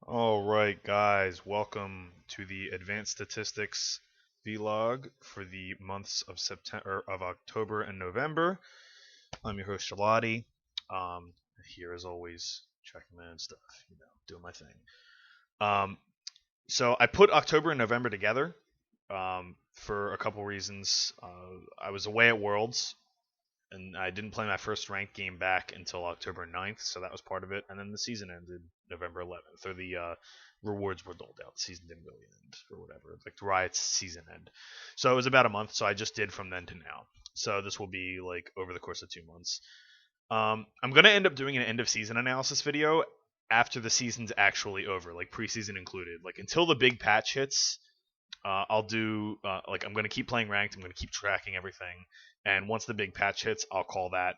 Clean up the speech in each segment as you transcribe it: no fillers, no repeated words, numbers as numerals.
All right, guys, welcome to the advanced statistics vlog for the months of October and November. I'm your host Gelati. Um, Here as always, checking in and stuff, doing my thing. Um, so I put October and November together for a couple reasons. I was away at Worlds, and I didn't play my first ranked game back until October 9th, so that was part of it. And then the season ended November 11th, or the rewards were doled out. The season didn't really end, or whatever. Like the Riot's season end. So it was about a month, so I just did from then to now. So this will be like over the course of 2 months. I'm going to end up doing an end of season analysis video after the season's actually over, like preseason included. Like until the big patch hits, I'll do like I'm gonna keep playing ranked. I'm gonna keep tracking everything, and once the big patch hits, I'll call that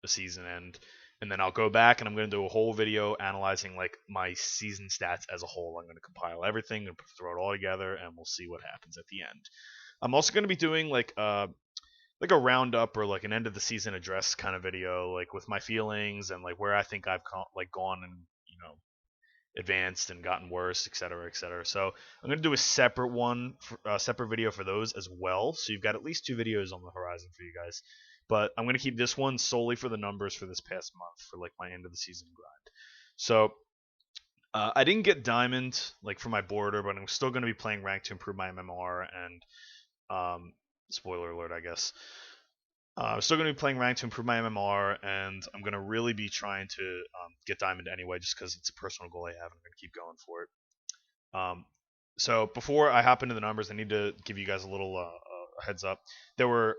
the season end, and then I'll go back and I'm gonna do a whole video analyzing like my season stats as a whole. I'm gonna compile everything and throw it all together, and we'll see what happens at the end. I'm also gonna be doing like a roundup or like an end of the season address kind of video, like with my feelings and like where I think I've like gone and advanced and gotten worse, et cetera, et cetera. So I'm going to do a separate separate video for those as well. So you've got at least two videos on the horizon for you guys. But I'm going to keep this one solely for the numbers for this past month for like my end of the season grind. So I didn't get diamond like for my border, but I'm still going to be playing rank to improve my MMR and spoiler alert, I guess. I'm still going to be playing rank to improve my MMR, and I'm going to really be trying to get diamond anyway, just because it's a personal goal I have, and I'm going to keep going for it. So before I hop into the numbers, I need to give you guys a little heads up. There were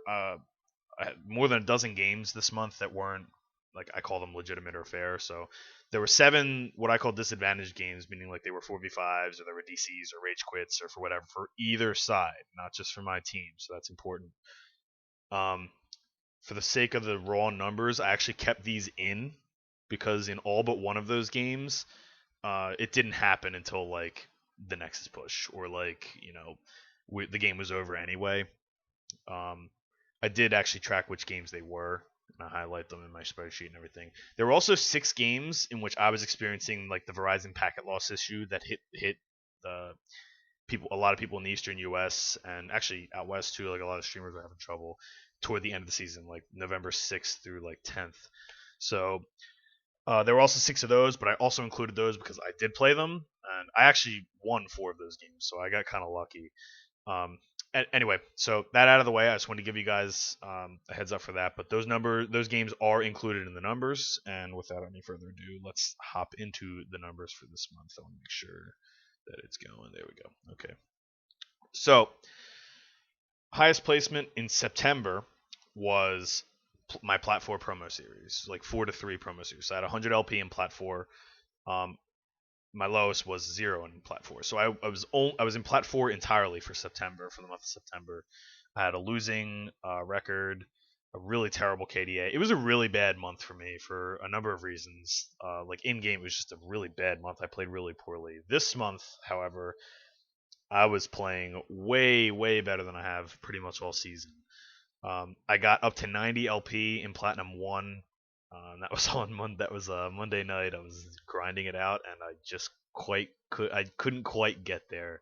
more than a dozen games this month that weren't like I call them legitimate or fair. So there were 7 what I call disadvantaged games, meaning like they were 4v5s or they were DCs or rage quits or for whatever for either side, not just for my team. So that's important. Um, for the sake of the raw numbers, I actually kept these in because in all but one of those games, it didn't happen until like the Nexus push or like the game was over anyway. Um, I did actually track which games they were, and I highlight them in my spreadsheet and everything. There were also 6 games in which I was experiencing like the Verizon packet loss issue that hit the people, a lot of people in the Eastern U.S. and actually out west too. Like a lot of streamers were having trouble toward the end of the season, like November 6th through like 10th. So there were also 6 of those, but I also included those because I did play them, and I actually won 4 of those games, so I got kind of lucky. Um, anyway, so that out of the way, I just wanted to give you guys a heads up for that. But those games are included in the numbers. And without any further ado, let's hop into the numbers for this month. I want to make sure that it's going. There we go. Okay. So highest placement in September was my Plat 4 promo series, like 4 to 3 promo series. So I had 100 LP in Plat 4. Um, my lowest was 0 in Plat 4. So I was in Plat 4 entirely for September, for the month of September. I had a losing record, a really terrible KDA. It was a really bad month for me for a number of reasons. Like in game, it was just a really bad month. I played really poorly. This month, however, I was playing way, way better than I have pretty much all season. I got up to 90 LP in Platinum 1. That was on Monday. That was Monday night. I was grinding it out, and I couldn't quite get there.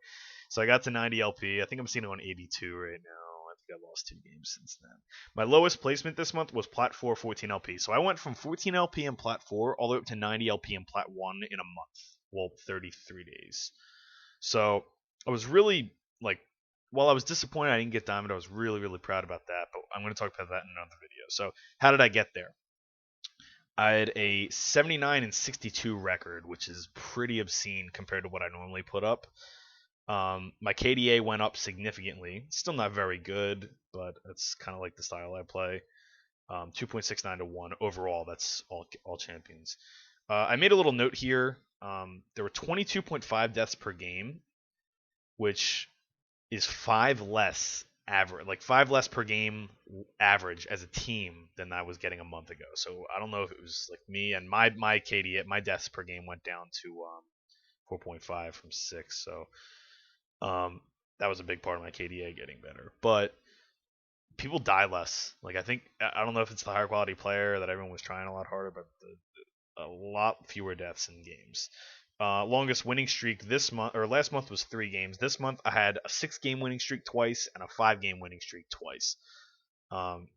So I got to 90 LP. I think I'm sitting on 82 right now. I think I lost 2 games since then. My lowest placement this month was Plat 4 14 LP. So I went from 14 LP in Plat 4 all the way up to 90 LP in Plat 1 in a month. Well, 33 days. So I was really like, while I was disappointed I didn't get diamond, I was really, really proud about that. But I'm going to talk about that in another video. So how did I get there? I had a 79 and 62 record, which is pretty obscene compared to what I normally put up. My KDA went up significantly. Still not very good, but that's kind of like the style I play. 2.69 to 1 overall. That's all champions. I made a little note here. There were 22.5 deaths per game, which is 5 less average, like 5 less per game average as a team than I was getting a month ago. So I don't know if it was like me and my KD, my deaths per game went down to 4.5 from 6. So that was a big part of my KDA getting better. But people die less. Like I don't know if it's the higher quality player that everyone was trying a lot harder, but a lot fewer deaths in games. Longest winning streak this month or last month was 3 games. This month I had a 6 game winning streak twice and a 5 game winning streak twice. Um,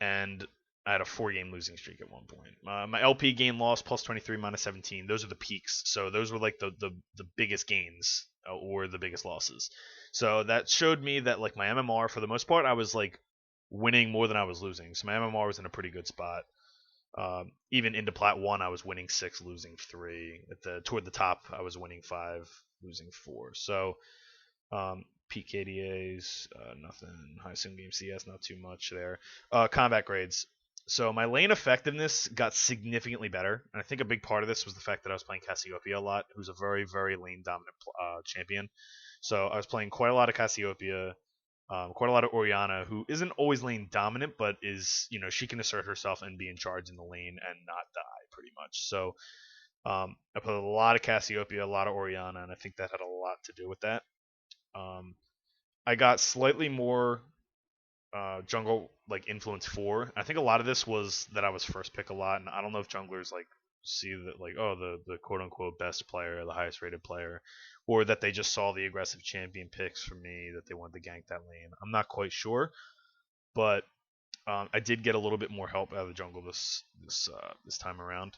and I had a 4 game losing streak at one point. My LP gain loss plus 23 minus 17. Those are the peaks. So those were like the biggest gains or the biggest losses. So that showed me that like my MMR for the most part I was like winning more than I was losing. So my MMR was in a pretty good spot. Even into Plat 1, I was winning 6, losing 3. Toward the top, I was winning 5, losing 4. So PKDAs, nothing. High sim game CS, not too much there. Combat grades. So my lane effectiveness got significantly better, and I think a big part of this was the fact that I was playing Cassiopeia a lot, who's a very, very lane dominant champion. So I was playing quite a lot of Cassiopeia, quite a lot of Oriana, who isn't always lane dominant, but is, she can assert herself and be in charge in the lane and not die pretty much. So I played a lot of Cassiopeia, a lot of Oriana, and I think that had a lot to do with that. I got slightly more jungle like influence 4. I think a lot of this was that I was first pick a lot, and I don't know if junglers like see that like, oh, the quote unquote best player, the highest rated player, or that they just saw the aggressive champion picks for me that they wanted to gank that lane. I'm not quite sure, but I did get a little bit more help out of the jungle this time around.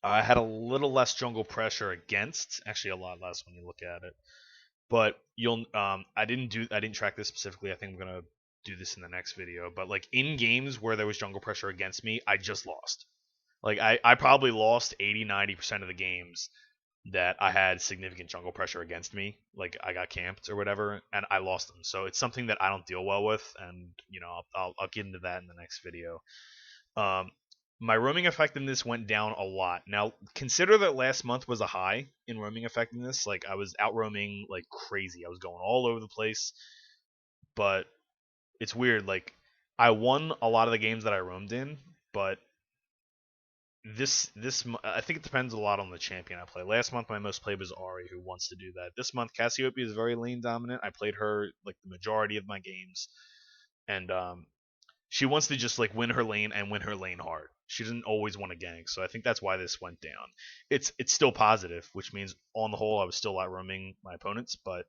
I had a little less jungle pressure against, actually a lot less when you look at it. But I didn't track this specifically. I think I'm gonna do this in the next video. But like in games where there was jungle pressure against me, I just lost. Like I probably lost 80-90% of the games that I had significant jungle pressure against me. Like I got camped or whatever, and I lost them. So it's something that I don't deal well with, and I'll get into that in the next video. Um, my roaming effectiveness went down a lot. Now, consider that last month was a high in roaming effectiveness. Like, I was out roaming like crazy. I was going all over the place. But it's weird. Like, I won a lot of the games that I roamed in, but I think it depends a lot on the champion I play. Last month, my most played was Ari, who wants to do that. This month, Cassiopeia is very lane dominant. I played her like the majority of my games, and she wants to just like win her lane and win her lane hard. She doesn't always want to gank, so I think that's why this went down. It's still positive, which means on the whole I was still out roaming my opponents, but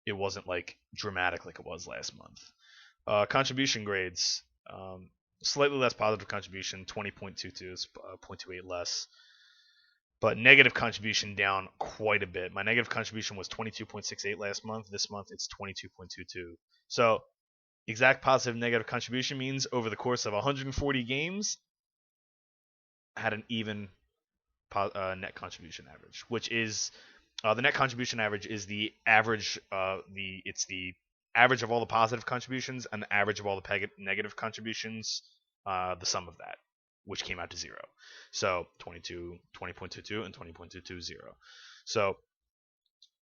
it wasn't like dramatic like it was last month. Contribution grades, slightly less positive contribution, 20.22 is 0.28 less. But negative contribution down quite a bit. My negative contribution was 22.68 last month. This month it's 22.22. So exact positive negative contribution means over the course of 140 games, I had an even net contribution average, which is the net contribution average is the average the average of all the positive contributions and the average of all the negative contributions, the sum of that, which came out to 0. So 20.22 and 20.220. So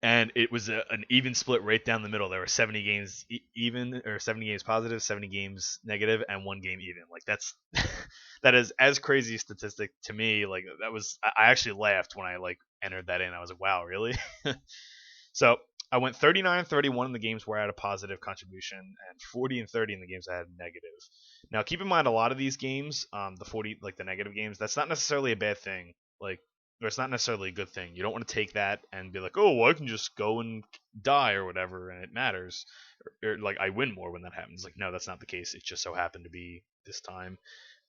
and it was an even split right down the middle. There were 70 games even, or 70 games positive, 70 games negative, and 1 game even. Like that's that is as crazy a statistic to me. Like that was, I actually laughed when I like entered that in. I was like, wow, really? So I went 39-31 in the games where I had a positive contribution, and 40-30 in the games I had negative. Now keep in mind, a lot of these games, the 40 like the negative games, that's not necessarily a bad thing. Like, or it's not necessarily a good thing. You don't want to take that and be like, oh, well, I can just go and die or whatever, and it matters. Or like I win more when that happens. Like, no, that's not the case. It just so happened to be this time,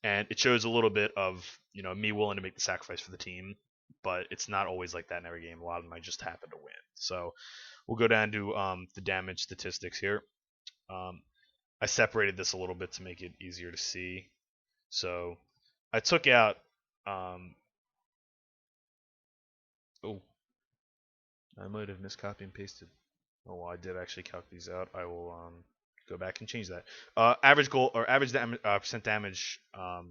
and it shows a little bit of me willing to make the sacrifice for the team. But it's not always like that in every game. A lot of them I just happen to win. So we'll go down to the damage statistics here. I separated this a little bit to make it easier to see. So I took out. Oh, I might have miscopied and pasted. Oh, well, I did actually calc these out. I will go back and change that. Average goal or average percent damage. Oh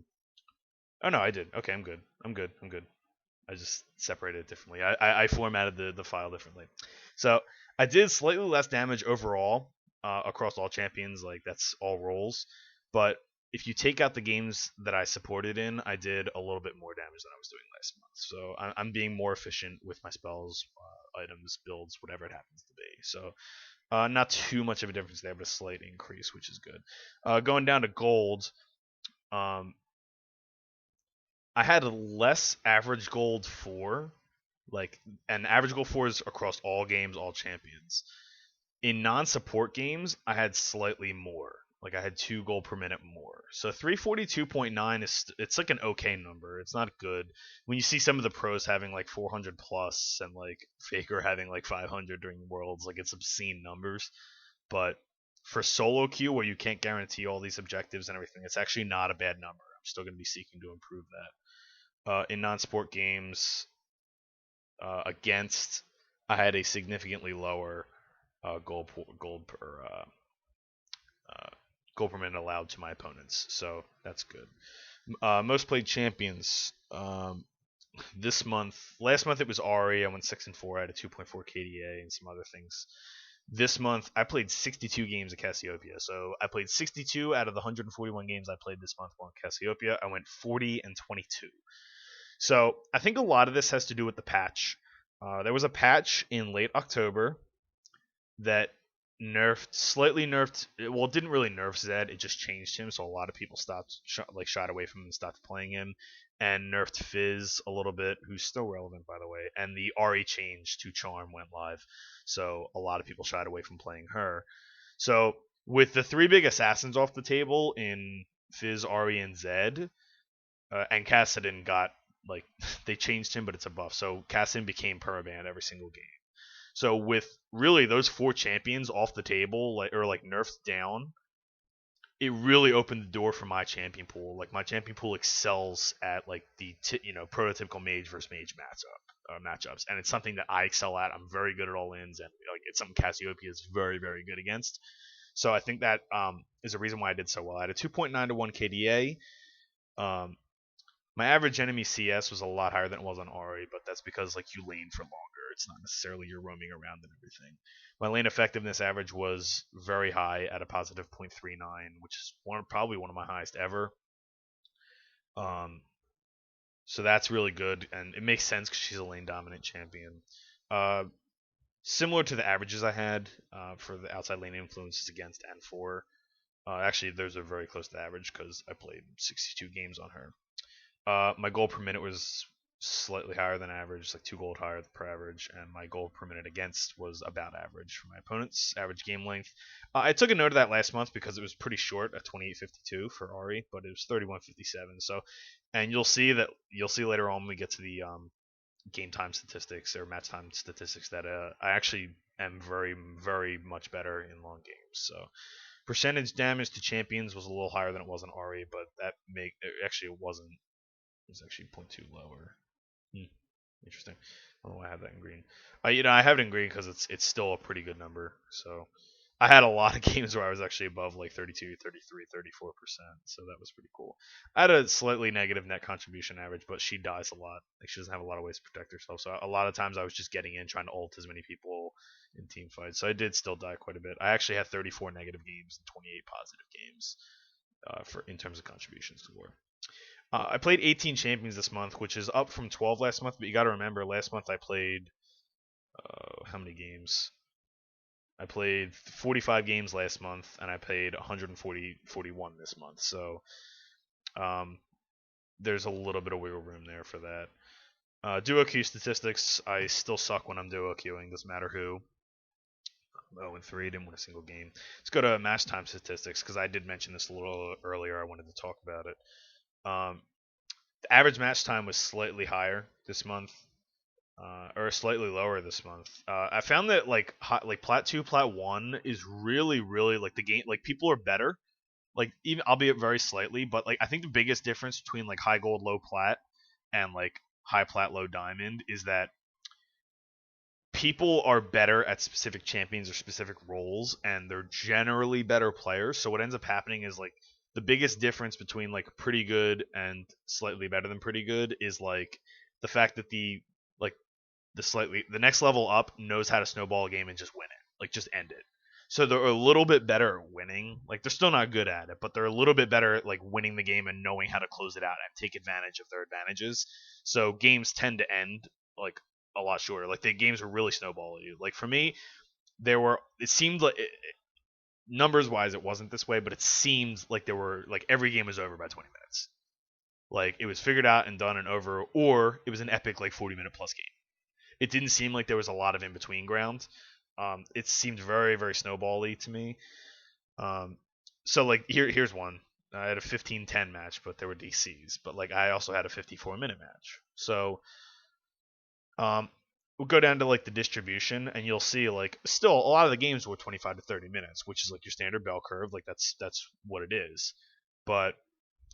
no, I did. Okay, I'm good. I'm good. I'm good. I just separated it differently. I formatted the file differently. So I did slightly less damage overall across all champions. Like that's all roles. But if you take out the games that I supported in, I did a little bit more damage than I was doing last month. So I'm being more efficient with my spells, items, builds, whatever it happens to be. So not too much of a difference there, but a slight increase, which is good. Going down to gold, I had a less average gold 4, Like, and average goal for is across all games, all champions. In non-support games, I had slightly more. Like I had 2 goal per minute more. So 342.9 is it's like an okay number. It's not good. When you see some of the pros having like 400 plus and like Faker having like 500 during Worlds, like it's obscene numbers. But for solo queue where you can't guarantee all these objectives and everything, it's actually not a bad number. I'm still going to be seeking to improve that. In non-sport games, against, I had a significantly lower goal per uh, goal per minute allowed to my opponents. So that's good. Most played champions. This month, last month it was Ari. I went 6-4. I had a 2.4 KDA and some other things. This month I played 62 games of Cassiopeia. So I played 62 out of the 141 games I played this month on Cassiopeia. I went 40-22. So I think a lot of this has to do with the patch. There was a patch in late October that slightly nerfed. Well, it didn't really nerf Zed. It just changed him, so a lot of people shied away from him and stopped playing him, and nerfed Fizz a little bit, who's still relevant by the way. And the Ari change to Charm went live, so a lot of people shied away from playing her. So with the 3 big assassins off the table in Fizz, Ari, and Zed, and Kassadin got like they changed him, but it's a buff. So Kassadin became permaban every single game. So with really those 4 champions off the table, like nerfed down, it really opened the door for my champion pool. Like my champion pool excels at like the prototypical mage versus mage matchups, and it's something that I excel at. I'm very good at all ins, and like it's something Cassiopeia is very very good against. So I think that is a reason why I did so well. I had a 2.9 to 1 KDA. Um, my average enemy CS was a lot higher than it was on Ari, but that's because like you lane for longer. It's not necessarily you're roaming around and everything. My lane effectiveness average was very high at a positive 0.39, which is probably one of my highest ever. Um, so that's really good, and it makes sense because she's a lane dominant champion. Uh, Similar to the averages I had for the outside lane influences against N4. Actually, those are very close to average because I played 62 games on her. My goal per minute was slightly higher than average, like 2 gold higher per average, and my goal per minute against was about average for my opponent's average game length. I took a note of that last month because it was pretty short at 28:52 for Ari, but it was 31:57. So, and you'll see later on when we get to the game time statistics or match time statistics that I actually am very very much better in long games. So percentage damage to champions was a little higher than it was on Ari, but it wasn't. It was actually 0.2 lower. Interesting. I don't know why I have that in green. I have it in green because it's still a pretty good number. So I had a lot of games where I was actually above like 32, 33, 34%. So that was pretty cool. I had a slightly negative net contribution average, but she dies a lot. Like she doesn't have a lot of ways to protect herself. So a lot of times I was just getting in, trying to ult as many people in team fights. So I did still die quite a bit. I actually had 34 negative games and 28 positive games for in terms of contributions to war. I played 18 champions this month, which is up from 12 last month. But you got to remember, last month I played how many games? I played 45 games last month, and I played 41 this month. So there's a little bit of wiggle room there for that. Duo queue statistics, I still suck when I'm duo queuing. Doesn't matter who. 0-3, didn't win a single game. Let's go to match time statistics because I did mention this a little earlier. I wanted to talk about it. The average match time was slightly higher this month, or slightly lower this month. I found that like Plat 2, Plat 1 is really, really like the game. Like people are better, like even albeit very slightly, but like I think the biggest difference between like high gold, low plat, and like high plat, low diamond is that people are better at specific champions or specific roles, and they're generally better players. So what ends up happening is like the biggest difference between like pretty good and slightly better than pretty good is like the fact that like the next level up knows how to snowball a game and just win it, like just end it. So they're a little bit better at winning. Like they're still not good at it, but they're a little bit better at like winning the game and knowing how to close it out and take advantage of their advantages. So games tend to end like a lot shorter. Like the games were really snowballing. Like for me, it seemed like numbers wise it wasn't this way, but it seemed like there were like every game was over by 20 minutes. Like it was figured out and done and over, or it was an epic like 40-minute plus game. it didn't seem like there was a lot of in between ground. It seemed very very snowbally to me. Um, so like here's one. I had a 15-10 match, but there were DCs. But like I also had a 54-minute match. So we'll go down to like the distribution, and you'll see like still a lot of the games were 25 to 30 minutes, which is like your standard bell curve. Like that's what it is. But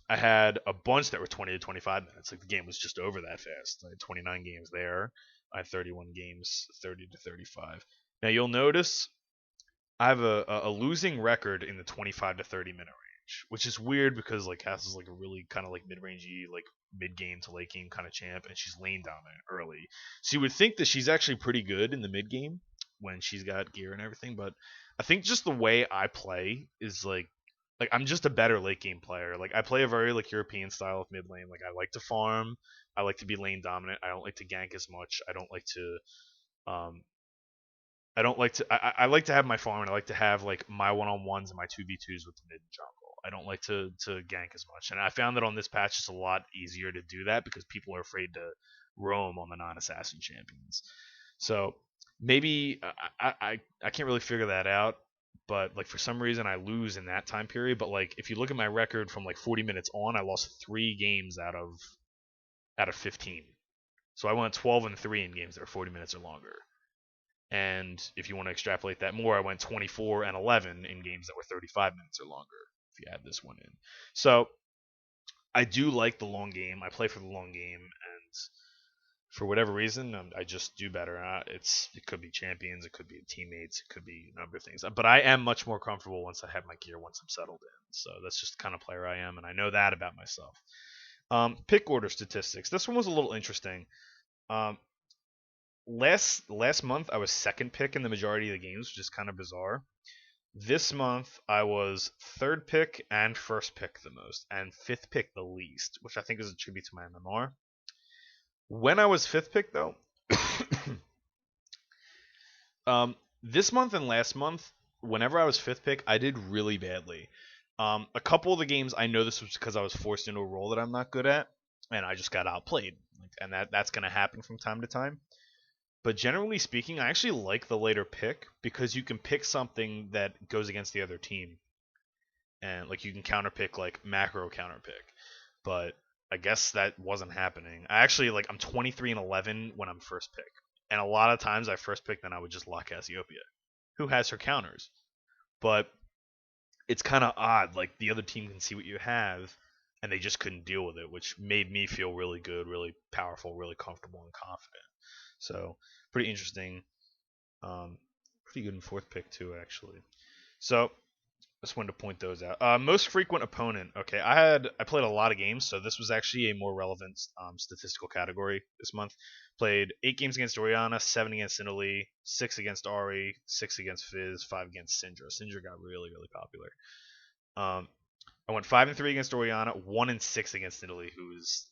I had a bunch that were 20 to 25 minutes. Like the game was just over that fast. I had 29 games there. I had 31 games, 30 to 35. Now you'll notice I have a losing record in the 25 to 30 minute range, which is weird because like Cass is like a really kind of like mid rangey, like mid game to late game kind of champ, and she's lane dominant early. So you would think that she's actually pretty good in the mid game when she's got gear and everything, but I think just the way I play is like I'm just a better late game player. Like I play a very like European style of mid lane. Like I like to farm. I like to be lane dominant. I don't like to gank as much. Um I don't like to. I like to have my farm, and I like to have like my one on ones and my 2v2s with the mid and jungle. I don't like to gank as much, and I found that on this patch it's a lot easier to do that because people are afraid to roam on the non-assassin champions. So maybe I can't really figure that out, but like for some reason I lose in that time period. But like if you look at my record from like 40 minutes on, I lost 3 games out of 15. So I went 12-3 in games that are 40 minutes or longer. And if you want to extrapolate that more, I went 24-11 in games that were 35 minutes or longer. If you add this one in, so I do like the long game. I play for the long game, and for whatever reason, I just do better. It could be champions, it could be teammates, it could be a number of things. But I am much more comfortable once I have my gear, once I'm settled in. So that's just the kind of player I am, and I know that about myself. Pick order statistics. This one was a little interesting. Um, last month I was second pick in the majority of the games, which is kind of bizarre. This month I was third pick and first pick the most, and fifth pick the least, which I think is a tribute to my MMR. When I was fifth pick though, this month and last month, whenever I was fifth pick, I did really badly. A couple of the games I know this was because I was forced into a role that I'm not good at, and I just got outplayed, and that's gonna happen from time to time. But generally speaking, I actually like the later pick because you can pick something that goes against the other team. And like you can counter pick like macro counter pick. But I guess that wasn't happening. I actually like I'm 23-11 when I'm first pick. And a lot of times I first pick then I would just lock Cassiopeia, who has her counters. But it's kind of odd like the other team can see what you have and they just couldn't deal with it, which made me feel really good, really powerful, really comfortable and confident. So pretty interesting. Pretty good in fourth pick too, actually. So just wanted to point those out. Most frequent opponent. Okay, I played a lot of games, so this was actually a more relevant statistical category this month. Played 8 games against Oriana, 7 against Italy, 6 against Ari, 6 against Fizz, 5 against Syndra. Syndra got really really popular. I went 5-3 against Oriana, 1-6 against Italy, who's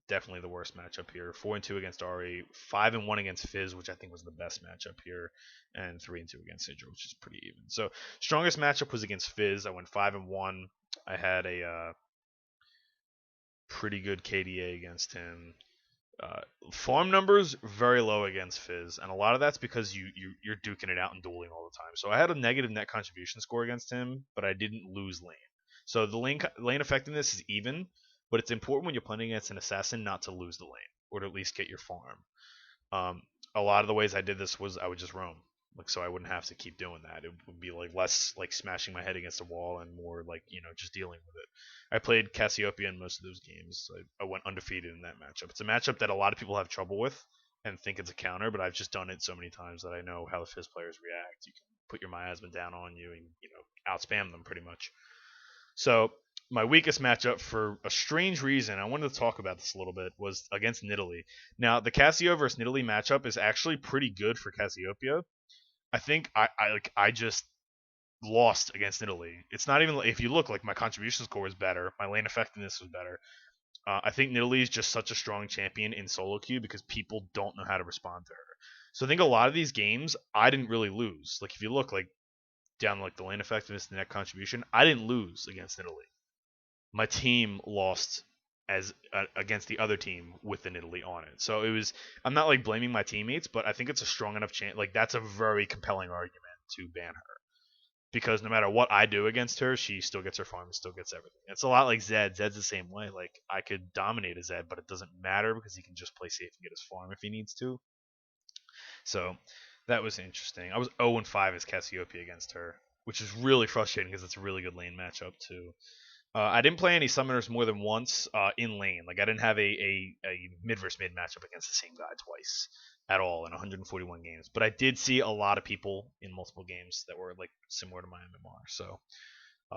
definitely the worst matchup here. 4-2 against Ari, 5-1 against Fizz, which I think was the best matchup here, and 3-2 against Sidra, which is pretty even. So strongest matchup was against Fizz. I went 5-1. I had a pretty good KDA against him. Farm numbers very low against Fizz, and a lot of that's because you're duking it out and dueling all the time. So I had a negative net contribution score against him, but I didn't lose lane. So the lane effectiveness is even, but it's important when you're playing against an assassin not to lose the lane or to at least get your farm. A lot of the ways I did this was I would just roam, like so I wouldn't have to keep doing that. It would be like less like smashing my head against a wall and more like just dealing with it. I played Cassiopeia in most of those games. I went undefeated in that matchup. It's a matchup that a lot of people have trouble with and think it's a counter, but I've just done it so many times that I know how the Fizz players react. You can put your miasma down on you and outspam them pretty much. So my weakest matchup, for a strange reason, I wanted to talk about this a little bit, was against Nidalee. Now, the Cassio versus Nidalee matchup is actually pretty good for Cassiopeia. I think I just lost against Nidalee. It's not even if you look like my contribution score was better, my lane effectiveness was better. I think Nidalee is just such a strong champion in solo queue because people don't know how to respond to her. So I think a lot of these games I didn't really lose. Like if you look like down like the lane effectiveness, the net contribution, I didn't lose against Nidalee. My team lost as against the other team with an Italy on it. So it was. I'm not like blaming my teammates, but I think it's a strong enough chance. Like that's a very compelling argument to ban her because no matter what I do against her, she still gets her farm and still gets everything. It's a lot like Zed. Zed's the same way. Like I could dominate a Zed, but it doesn't matter because he can just play safe and get his farm if he needs to. So that was interesting. I was 0-5 as Cassiopeia against her, which is really frustrating because it's a really good lane matchup too. I didn't play any summoners more than once in lane. Like I didn't have a mid versus mid matchup against the same guy twice at all in 141 games. But I did see a lot of people in multiple games that were like similar to my MMR. So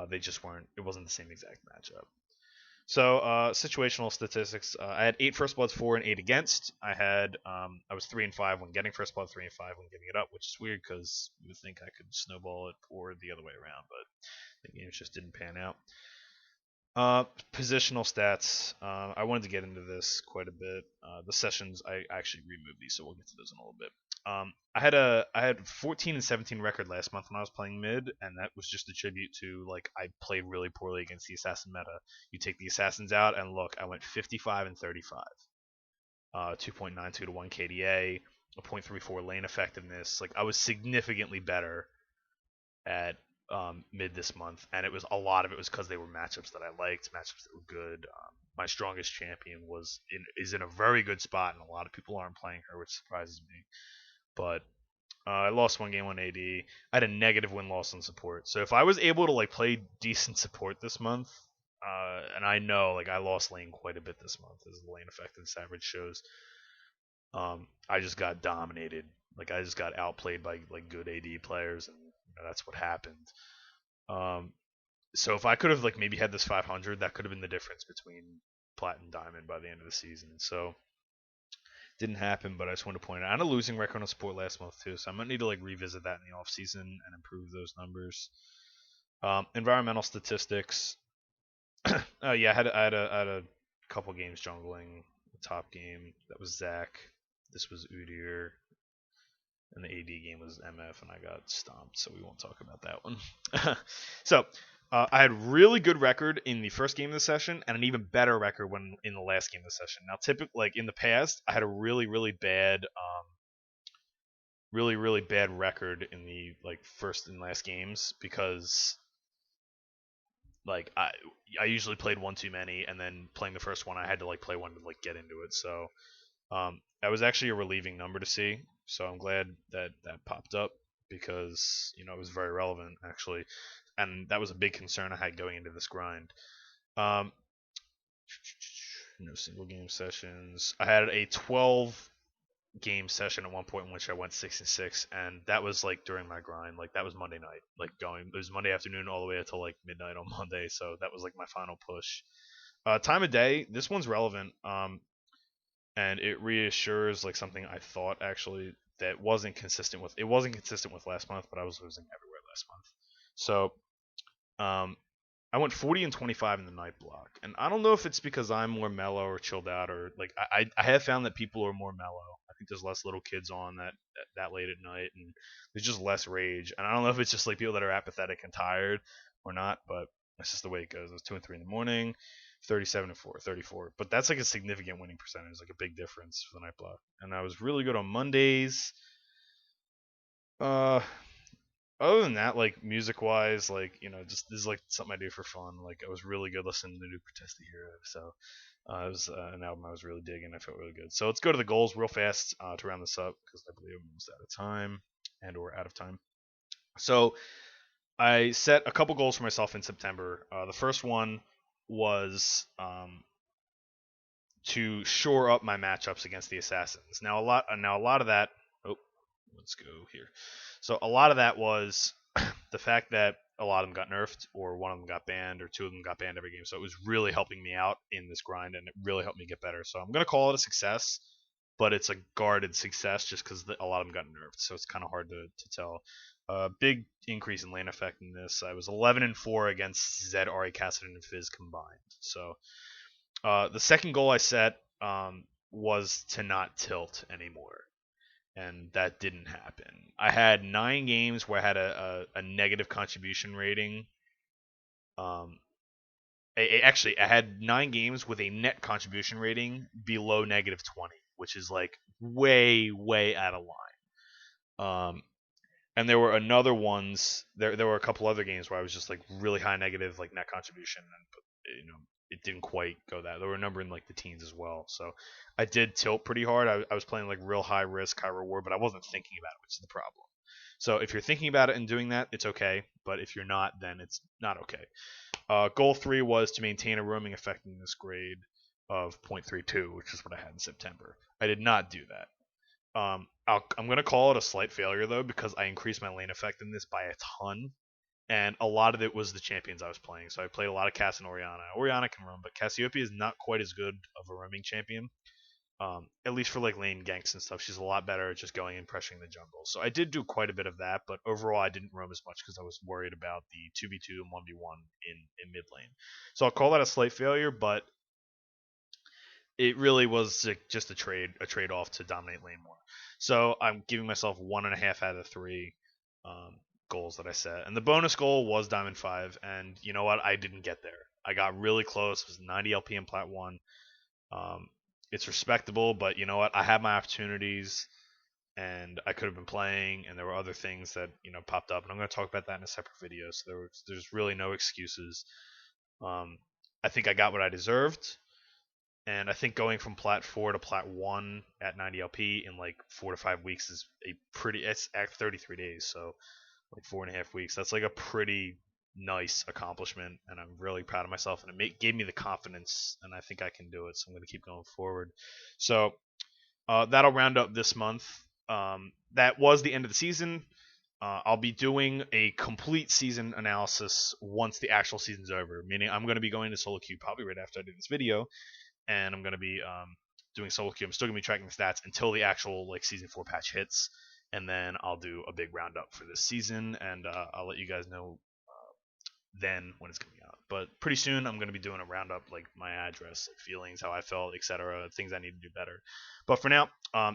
they just weren't. It wasn't the same exact matchup. So situational statistics. I had 8 first bloods, 4 and 8 against. I was 3-5 when getting first blood, 3-5 when giving it up, which is weird because you would think I could snowball it or the other way around, but the games just didn't pan out. Positional stats. I wanted to get into this quite a bit. The sessions I actually removed these, so we'll get to those in a little bit. I had 14 and 17 record last month when I was playing mid, and that was just a tribute to like I played really poorly against the assassin meta. You take the assassins out, and look, I went 55 and 35. 2.92 to 1 KDA, a 0.34 lane effectiveness. Like I was significantly better at mid this month, and a lot of it was because they were matchups that I liked, matchups that were good. My strongest champion is in a very good spot, and a lot of people aren't playing her, which surprises me. But I lost one game on AD. I had a negative win loss on support. So if I was able to like play decent support this month, and I know like I lost lane quite a bit this month, as the lane effectiveness average shows. I just got dominated. Like I just got outplayed by like good AD players, and that's what happened. Um, so if I could have like maybe had this 500, that could have been the difference between plat and diamond by the end of the season. So didn't happen, but I just want to point out I had a losing record on support last month too, so I might need to like revisit that in the off season and improve those numbers. Environmental statistics. Yeah, I had a couple games jungling. The top game that was Zach. This was Udyr. And the AD game was MF, and I got stomped, so we won't talk about that one. So I had really good record in the first game of the session, and an even better record when in the last game of the session. Now, typically, like in the past, I had a really bad, really bad record in the like first and last games because like I usually played one too many, and then playing the first one, I had to like play one to like get into it. So that was actually a relieving number to see. So I'm glad that that popped up because it was very relevant actually, and that was a big concern I had going into this grind. Um, no single game sessions. I had a 12 game session at one point in which I went 6-6, and that was like during my grind. Like that was Monday night. Like it was Monday afternoon all the way until like midnight on Monday. So that was like my final push. Time of day. This one's relevant. And it reassures like something I thought actually that wasn't consistent with last month, but I was losing everywhere last month. So I went 40 and 25 in the night block, and I don't know if it's because I'm more mellow or chilled out, or like I have found that people are more mellow. I think there's less little kids on that late at night, and there's just less rage. And I don't know if it's just like people that are apathetic and tired or not, but that's just the way it goes. It was 2 and 3 in the morning. 37 and 4, 34. But that's like a significant winning percentage, like a big difference for the night block. And I was really good on Mondays. Uh, Other than that, like music wise, like just this is like something I do for fun. Like I was really good listening to New Protesta Hero, so it was an album I was really digging. I felt really good. So let's go to the goals real fast to round this up because I believe I'm almost out of time or out of time. So I set a couple goals for myself in September. The first one was to shore up my matchups against the assassins. Now a lot of that. Oh, let's go here. So a lot of that was the fact that a lot of them got nerfed, or one of them got banned, or two of them got banned every game. So it was really helping me out in this grind, and it really helped me get better. So I'm gonna call it a success, but it's a guarded success just because a lot of them got nerfed. So it's kind of hard to tell. Big increase in lane effectiveness. I was 11 and 4 against Zed, Ari, Kassadin, and Fizz combined. So the second goal I set was to not tilt anymore, and that didn't happen. I had 9 games where I had a negative contribution rating, Actually, I had 9 games with a net contribution rating below -20, which is like way out of line. And there were another ones. There were a couple other games where I was just like really high negative, like net contribution, and it didn't quite go that. There were a number in like the teens as well. So I did tilt pretty hard. I was playing like real high risk, high reward, but I wasn't thinking about it, which is the problem. So if you're thinking about it and doing that, it's okay. But if you're not, then it's not okay. Goal 3 was to maintain a roaming effectiveness grade of 0.32, which is what I had in September. I did not do that. I'm going to call it a slight failure, though, because I increased my lane effectiveness by a ton. And a lot of it was the champions I was playing. So I played a lot of Cass and Orianna. Orianna can roam, but Cassiopeia is not quite as good of a roaming champion. At least for like lane ganks and stuff, she's a lot better at just going and pressuring the jungle. So I did do quite a bit of that, but overall I didn't roam as much because I was worried about the 2v2 and 1v1 in mid lane. So I'll call that a slight failure, but it really was just a trade off to dominate lane more. So I'm giving myself 1.5 out of 3 goals that I set, and the bonus goal was Diamond 5, and you know what? I didn't get there. I got really close. It was 90 LP in Plat 1. It's respectable, but you know what? I had my opportunities, and I could have been playing, and there were other things that popped up, and I'm going to talk about that in a separate video. So there's really no excuses. I think I got what I deserved, and I think going from Plat 4 to Plat 1 at 90 LP in like 4 to 5 weeks is it's at 33 days, so like 4.5 weeks. That's like a pretty nice accomplishment, and I'm really proud of myself, and it gave me the confidence, and I think I can do it, so I'm going to keep going forward. So that'll round up this month. That was the end of the season. I'll be doing a complete season analysis once the actual season's over, meaning I'm going to be going to solo queue probably right after I do this video, and I'm going to be doing solo queue. I'm still going to be tracking the stats until the actual like season 4 patch hits, and then I'll do a big roundup for this season, and I'll let you guys know then when it's coming out. But pretty soon I'm going to be doing a roundup, like my address, like feelings, how I felt, etc., things I need to do better. But for now,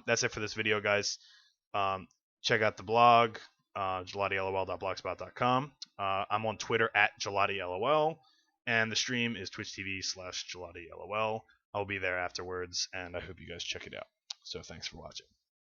that's it for this video, guys. Check out the blog, GelatiLOL.blogspot.com. I'm on Twitter at GelatiLOL, and the stream is twitch.tv/GelatiLOL. I'll be there afterwards, and I hope you guys check it out. So thanks for watching.